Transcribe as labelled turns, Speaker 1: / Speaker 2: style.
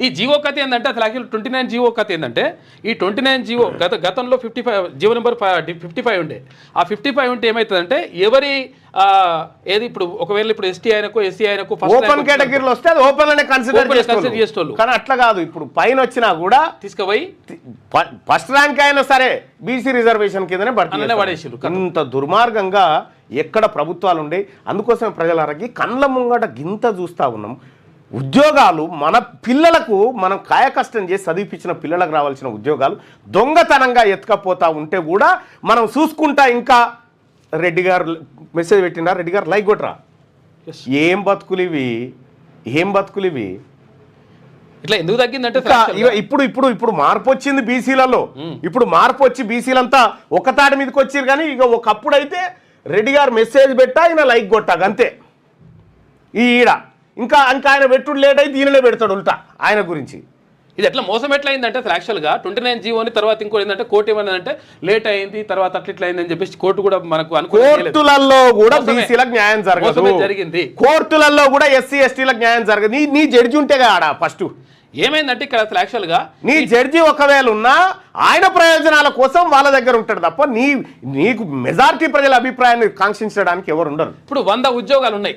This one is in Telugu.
Speaker 1: ఈ జీవో కథ ఏంటంటే అసలు యాక్చువల్ 29 జీవో కథ ఏంటంటే ఈ 29 జీవో గతంలో 55 జీవో నెంబర్ 55 ఉండే. ఆ 55 ఉంటే ఏమవుతుందంటే ఎవరి ఏది ఇప్పుడు ఒకవేళ ఇప్పుడు ఎస్టీ ఆయనకు ఎస్సీ ఆయనకు
Speaker 2: ఓపెన్ కేటగిరీలో వస్తే అది ఓపెన్ అనే కన్సిడర్ చేసేవాళ్ళు. కానీ అట్లా కాదు, ఇప్పుడు పైన వచ్చినా కూడా
Speaker 1: తీసుకుపోయి
Speaker 2: ఫస్ట్ ర్యాంక్ అయినా సరే బీసీ రిజర్వేషన్ కిందనే పడేసారు. ఇంత దుర్మార్గంగా ఎక్కడ ప్రభుత్వాలు ఉండే. అందుకోసం ప్రజలకి కళ్ళ ముంగట గింత చూస్తా ఉన్నాం. ఉద్యోగాలు మన పిల్లలకు మనం కాయకష్టం చేసి చదివిపించిన పిల్లలకు రావాల్సిన ఉద్యోగాలు దొంగతనంగా ఎత్తుకపోతా ఉంటే కూడా మనం చూసుకుంటా. ఇంకా రెడ్డి గారు మెసేజ్ పెట్టినా, రెడ్డి గారు లైక్ కొట్టరా. ఏం బతుకులు ఇవి
Speaker 1: ఇట్లా ఎందుకు తగ్గిందంటే
Speaker 2: ఇప్పుడు మార్పు వచ్చింది బీసీలలో. ఇప్పుడు మార్పు వచ్చి బీసీలంతా ఒక తాటి మీదకి వచ్చారు. కానీ ఇక ఒకప్పుడు అయితే రెడ్డి గారు మెసేజ్ పెట్టా, ఈయన లైక్ కొట్టా అంతే. ఈడ ఇంకా ఆయన పెట్టుడు లేట్ అయితే ఈయననే పెడతాడు ఉల్టా ఆయన గురించి.
Speaker 1: ఇది ఎట్లా మోసం ఎట్లా అయిందంటే అసలు యాక్చువల్గా 29 జీవోని తర్వాత ఇంకోటి ఏంటంటే కోర్టు ఏమన్నదంటే లేట్ అయింది తర్వాత అట్లా అయిందని చెప్పేసి కోర్టు కూడా మనకు
Speaker 2: కోర్టులలో కూడా బీసీలకు న్యాయం
Speaker 1: జరిగింది.
Speaker 2: కోర్టులలో కూడా ఎస్సీ ఎస్టీలకు న్యాయం జరగదు. నీ జడ్జి ఉంటే ఆడ ఫస్ట్
Speaker 1: ఏమైందంటే ఇక్కడ అసలు యాక్చువల్గా
Speaker 2: నీ జడ్జి ఒకవేళ ఉన్నా ఆయన ప్రయోజనాల కోసం వాళ్ళ దగ్గర ఉంటాడు తప్ప నీకు మెజారిటీ ప్రజల అభిప్రాయాన్ని కాంక్షించడానికి ఎవరు ఉండరు.
Speaker 1: ఇప్పుడు 100 ఉద్యోగాలు ఉన్నాయి.